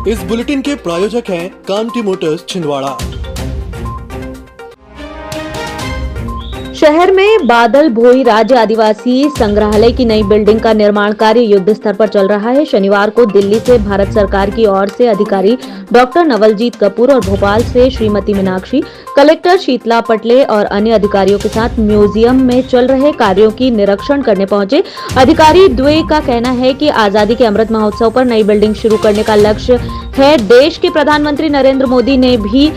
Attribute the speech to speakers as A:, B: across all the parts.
A: इस बुलेटिन के प्रायोजक हैं कांटी मोटर्स छिंदवाड़ा।
B: शहर में बादल भोई राज्य आदिवासी संग्रहालय की नई बिल्डिंग का निर्माण कार्य युद्ध स्तर पर चल रहा है। शनिवार को दिल्ली से भारत सरकार की ओर से अधिकारी डॉक्टर नवलजीत कपूर और भोपाल से श्रीमती मीनाक्षी, कलेक्टर शीतला पटले और अन्य अधिकारियों के साथ म्यूजियम में चल रहे कार्यों की निरीक्षण करने पहुंचे। अधिकारी द्वे का कहना है कि आजादी के अमृत महोत्सव पर नई बिल्डिंग शुरू करने का लक्ष्य है। देश के प्रधानमंत्री नरेंद्र मोदी ने भी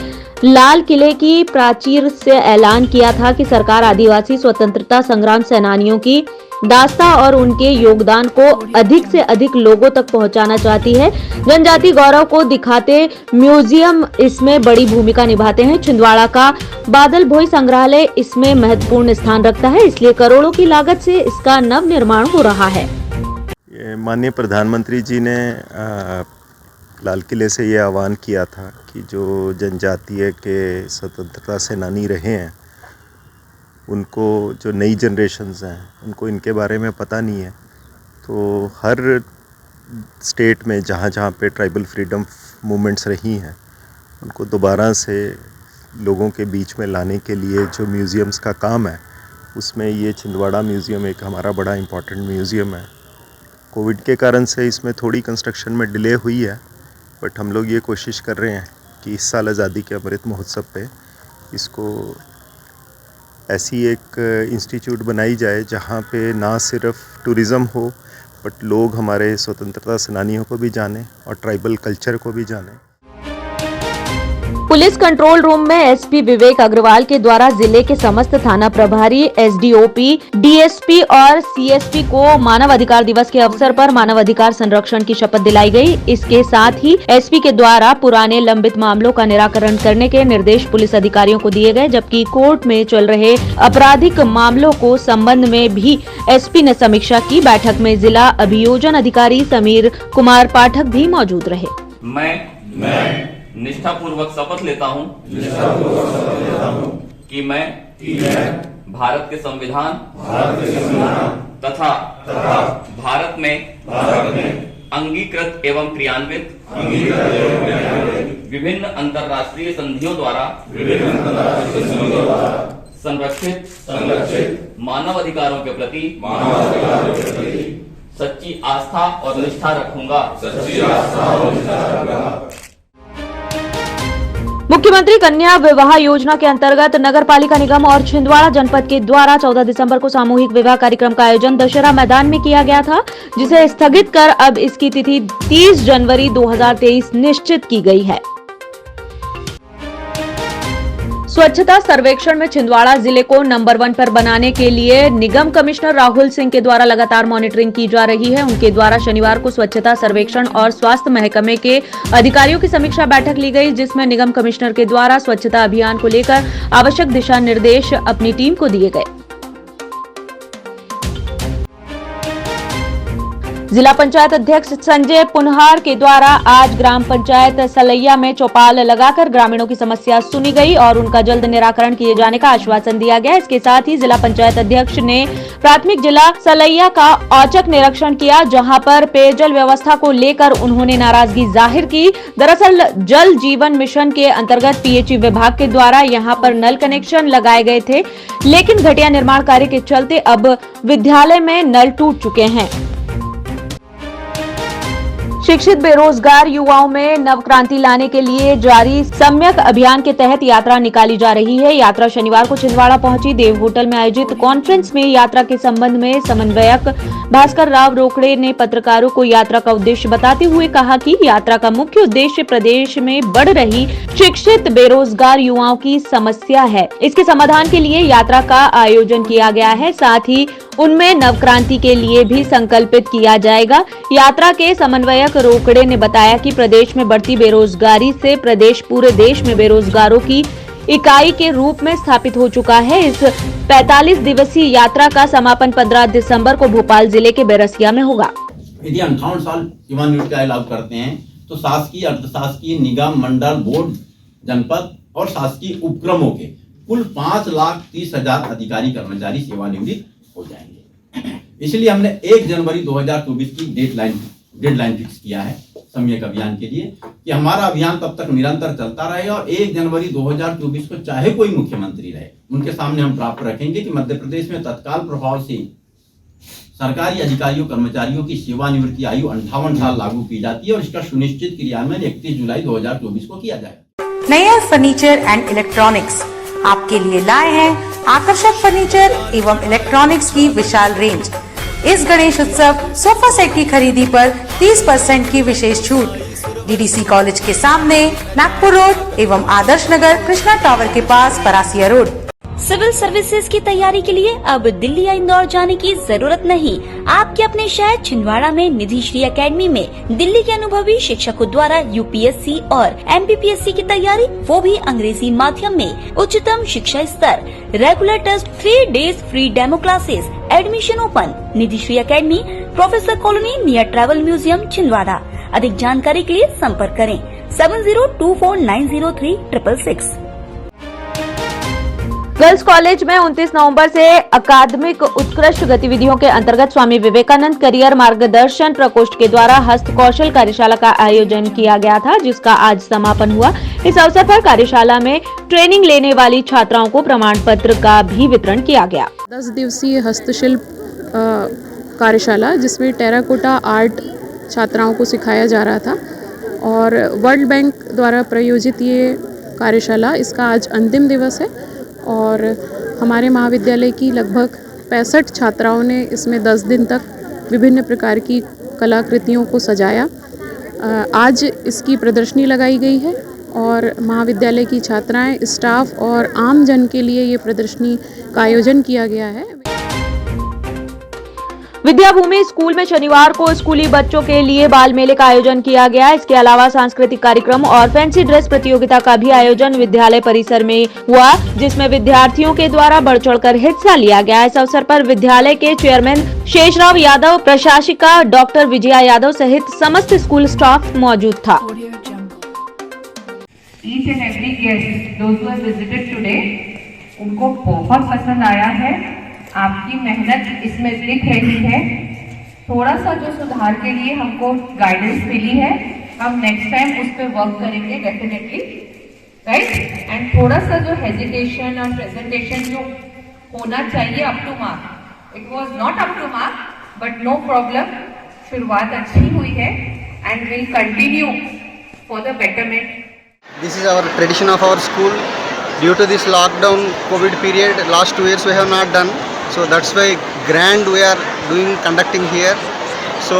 B: लाल किले की प्राचीर से ऐलान किया था कि सरकार आदिवासी स्वतंत्रता संग्राम सेनानियों की दास्ता और उनके योगदान को अधिक से अधिक लोगों तक पहुंचाना चाहती है। जनजाति गौरव को दिखाते म्यूजियम इसमें बड़ी भूमिका निभाते हैं। छिंदवाड़ा का बादल भोई संग्रहालय इसमें महत्वपूर्ण स्थान रखता है, इसलिए करोड़ों की लागत से इसका नव निर्माण हो रहा है।
C: माननीय प्रधानमंत्री जी ने लाल किले से ये आह्वान किया था कि जो जनजातीय के स्वतंत्रता सेनानी रहे हैं, उनको जो नई जनरेशन्स हैं उनको इनके बारे में पता नहीं है। तो हर स्टेट में जहाँ जहाँ पे ट्राइबल फ्रीडम मूवमेंट्स रही हैं, उनको दोबारा से लोगों के बीच में लाने के लिए जो म्यूज़ियम्स का काम है, उसमें ये छिंदवाड़ा म्यूज़ियम एक हमारा बड़ा इम्पॉर्टेंट म्यूज़ियम है। कोविड के कारण से इसमें थोड़ी कंस्ट्रक्शन में डिले हुई है, बट हम लोग ये कोशिश कर रहे हैं कि इस साल आज़ादी के अमृत महोत्सव पे इसको ऐसी एक इंस्टीट्यूट बनाई जाए जहाँ पे ना सिर्फ टूरिज़्म हो, बट लोग हमारे स्वतंत्रता सेनानियों को भी जाने और ट्राइबल कल्चर को भी जाने।
B: पुलिस कंट्रोल रूम में एसपी विवेक अग्रवाल के द्वारा जिले के समस्त थाना प्रभारी, एसडीओपी, डीएसपी और सीएसपी को मानव अधिकार दिवस के अवसर पर मानव अधिकार संरक्षण की शपथ दिलाई गई। इसके साथ ही एसपी के द्वारा पुराने लंबित मामलों का निराकरण करने के निर्देश पुलिस अधिकारियों को दिए गए, जबकि कोर्ट में चल रहे आपराधिक मामलों को संबंध में भी एसपी ने समीक्षा की। बैठक में जिला अभियोजन अधिकारी समीर कुमार पाठक भी मौजूद रहे।
D: मैं निष्ठापूर्वक शपथ लेता हूँ कि मैं भारत के संविधान तथा भारत में अंगीकृत एवं क्रियान्वित विभिन्न अंतर्राष्ट्रीय संधियों द्वारा संरक्षित मानव अधिकारों के प्रति सच्ची आस्था और निष्ठा रखूंगा।
B: मुख्यमंत्री कन्या विवाह योजना के अंतर्गत नगर पालिका निगम और छिंदवाड़ा जनपद के द्वारा 14 दिसंबर को सामूहिक विवाह कार्यक्रम का आयोजन दशहरा मैदान में किया गया था, जिसे स्थगित कर अब इसकी तिथि 30 जनवरी 2023 निश्चित की गई है। स्वच्छता सर्वेक्षण में छिंदवाड़ा जिले को नंबर 1 पर बनाने के लिए निगम कमिश्नर राहुल सिंह के द्वारा लगातार मॉनिटरिंग की जा रही है। उनके द्वारा शनिवार को स्वच्छता सर्वेक्षण और स्वास्थ्य महकमे के अधिकारियों की समीक्षा बैठक ली गई, जिसमें निगम कमिश्नर के द्वारा स्वच्छता अभियान को लेकर आवश्यक दिशा निर्देश अपनी टीम को दिए गए। जिला पंचायत अध्यक्ष संजय पुनहार के द्वारा आज ग्राम पंचायत सलैया में चौपाल लगाकर ग्रामीणों की समस्या सुनी गई और उनका जल्द निराकरण किए जाने का आश्वासन दिया गया। इसके साथ ही जिला पंचायत अध्यक्ष ने प्राथमिक जिला सलैया का औचक निरीक्षण किया, जहां पर पेयजल व्यवस्था को लेकर उन्होंने नाराजगी जाहिर की। दरअसल जल जीवन मिशन के अंतर्गत पीएचई विभाग के द्वारा यहां पर नल कनेक्शन लगाए गए थे, लेकिन घटिया निर्माण कार्य के चलते अब विद्यालय में नल टूट चुके हैं। शिक्षित बेरोजगार युवाओं में नवक्रांति लाने के लिए जारी सम्यक अभियान के तहत यात्रा निकाली जा रही है। यात्रा शनिवार को छिंदवाड़ा पहुंची। देव होटल में आयोजित कॉन्फ्रेंस में यात्रा के संबंध में समन्वयक भास्कर राव रोकड़े ने पत्रकारों को यात्रा का उद्देश्य बताते हुए कहा कि यात्रा का मुख्य उद्देश्य प्रदेश में बढ़ रही शिक्षित बेरोजगार युवाओं की समस्या है। इसके समाधान के लिए यात्रा का आयोजन किया गया है, साथ ही उनमें नवक्रांति के लिए भी संकल्पित किया जाएगा। यात्रा के समन्वयक रोकड़े ने बताया कि प्रदेश में बढ़ती बेरोजगारी से प्रदेश पूरे देश में बेरोजगारों की इकाई के रूप में स्थापित हो चुका है। इस 45 दिवसीय यात्रा का समापन 15 दिसंबर को भोपाल जिले के बैरसिया में होगा।
E: यदि 58 साल युवा नियुक्ति लागू करते हैं तो शासकीय, अर्धशासकीय, निगम, मंडल, बोर्ड, जनपद और शासकीय उपक्रमों के कुल 5,30,000 अधिकारी कर्मचारी सेवानिवृत्त हो जाएंगे। इसलिए हमने 1 जनवरी 2024 की डेडलाइन फिक्स किया है। सम्यक अभियान के लिए कि हमारा अभियान तब तक निरंतर चलता रहे और 1 जनवरी 2024 को चाहे कोई मुख्यमंत्री रहे, उनके सामने हम प्राप्त रखेंगे कि मध्य प्रदेश में तत्काल प्रभाव से सरकारी अधिकारियों कर्मचारियों की सेवानिवृत्ति आयु 58 साल लागू की जाती है और इसका सुनिश्चित क्रियान्वयन 31 जुलाई 2024 को किया जाएगा।
F: नया फर्नीचर एंड इलेक्ट्रॉनिक्स आपके लिए लाए हैं आकर्षक फर्नीचर एवं इलेक्ट्रॉनिक्स की विशाल रेंज। इस गणेश उत्सव सोफा सेट की खरीदी पर 30% की विशेष छूट। डीडीसी कॉलेज के सामने नागपुर रोड एवं आदर्श नगर कृष्णा टावर के पास परासिया रोड।
G: सिविल सर्विसेज की तैयारी के लिए अब दिल्ली या इंदौर जाने की जरूरत नहीं। आपके अपने शहर छिंदवाड़ा में निधि श्री एकेडमी में दिल्ली के अनुभवी शिक्षकों द्वारा यूपीएससी और एमपीपीएससी की तैयारी, वो भी अंग्रेजी माध्यम में। उच्चतम शिक्षा स्तर, regular test, 3 days free demo classes, admission open. Nidhi Shri academy, professor colony near travel museum Chhindwara. अधिक जानकारी के लिए संपर्क करें 7024903666।
B: गर्ल्स कॉलेज में 29 नवंबर से अकादमिक उत्कृष्ट गतिविधियों के अंतर्गत स्वामी विवेकानंद करियर मार्गदर्शन प्रकोष्ठ के द्वारा हस्त कौशल कार्यशाला का आयोजन किया गया था, जिसका आज समापन हुआ। इस अवसर पर कार्यशाला में ट्रेनिंग लेने वाली छात्राओं को प्रमाण पत्र का भी वितरण किया गया।
H: 10 दिवसीय हस्तशिल्प कार्यशाला, जिसमें टेराकोटा आर्ट छात्राओं को सिखाया जा रहा था और वर्ल्ड बैंक द्वारा प्रायोजित ये कार्यशाला, इसका आज अंतिम दिवस है और हमारे महाविद्यालय की लगभग 65 छात्राओं ने इसमें 10 दिन तक विभिन्न प्रकार की कलाकृतियों को सजाया। आज इसकी प्रदर्शनी लगाई गई है और महाविद्यालय की छात्राएं, स्टाफ और आम जन के लिए ये प्रदर्शनी का आयोजन किया गया है।
B: विद्या भूमि स्कूल में शनिवार को स्कूली बच्चों के लिए बाल मेले का आयोजन किया गया। इसके अलावा सांस्कृतिक कार्यक्रम और फैंसी ड्रेस प्रतियोगिता का भी आयोजन विद्यालय परिसर में हुआ, जिसमें विद्यार्थियों के द्वारा बढ़ चढ़कर हिस्सा लिया गया। इस अवसर पर विद्यालय के चेयरमैन शेषराव यादव, प्रशासिका डॉक्टर विजया यादव सहित समस्त स्कूल स्टाफ मौजूद था।
I: Each and every guest, those who have visited today, उनको बहुत पसंद आया है। आपकी मेहनत इसमें दिख रही है। थोड़ा सा जो सुधार के लिए हमको गाइडेंस मिली है, हम नेक्स्ट टाइम उस पर वर्क करेंगे डेफिनेटली, राइट। एंड थोड़ा सा जो हेजिटेशन और प्रेजेंटेशन जो होना चाहिए up to mark, it was not up to mark, but no problem. शुरुआत अच्छी हुई है and will continue for the betterment.
J: This is our tradition of our school. Due to this lockdown COVID period, last 2 years we have not done. So that's why grand we are conducting here. So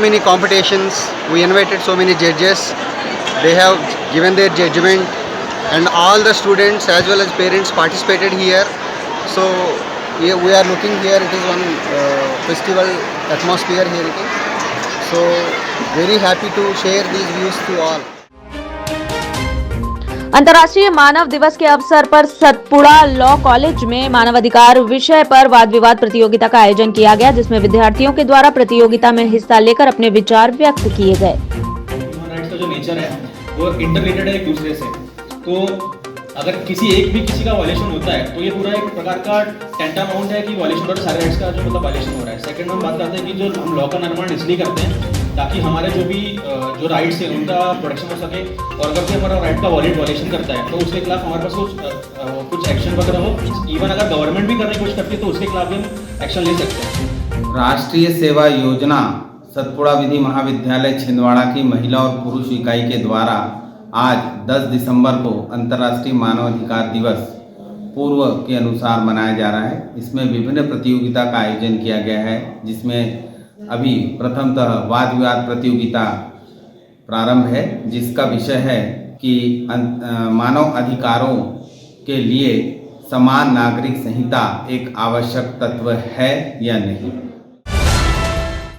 J: many competitions. We invited so many judges. They have given their judgment, and all the students as well as parents participated here. So we are looking here. It is one festival atmosphere here. It is. So very happy to share these views to all.
B: अंतर्राष्ट्रीय मानव दिवस के अवसर पर Satpura law college में मानवाधिकार विषय पर वाद विवाद प्रतियोगिता का आयोजन किया गया, जिसमें विद्यार्थियों के द्वारा प्रतियोगिता में हिस्सा लेकर अपने विचार व्यक्त किए गए।
K: ह्यूमन राइट्स का जो नेचर है वो इंटररिलेटेड है एक दूसरे से। तो अगर किसी का वायलेशन होता है तो ये पूरा एक प्रकार का टेंटामाउंट है कि वायलेशन और सारे राइट्स का जो मतलब वायलेशन हो रहा है। सेकंड हम बात करते हैं कि जो हम लॉ का निर्माण इसलिए करते हैं ताकि हमारे जो राइट्स हैं उनका प्रोटेक्शन हो सके, और अगर कोई हमारा राइट का वायलेशन करता है तो उसके खिलाफ हमारे पास कुछ एक्शन वगैरह हो। इवन अगर गवर्नमेंट भी करने की कोशिश करती है तो उसके खिलाफ भी हम एक्शन ले सकते हैं।
L: राष्ट्रीय सेवा योजना सतपुड़ा विधि महाविद्यालय छिंदवाड़ा की महिला और पुरुष इकाई के द्वारा आज 10 दिसंबर को अंतर्राष्ट्रीय मानवाधिकार दिवस पूर्व के अनुसार मनाया जा रहा है। इसमें विभिन्न प्रतियोगिता का आयोजन किया गया है, जिसमें अभी प्रथमतः वाद विवाद प्रतियोगिता प्रारंभ है, जिसका विषय है कि मानव अधिकारों के लिए समान नागरिक संहिता एक आवश्यक तत्व है या नहीं।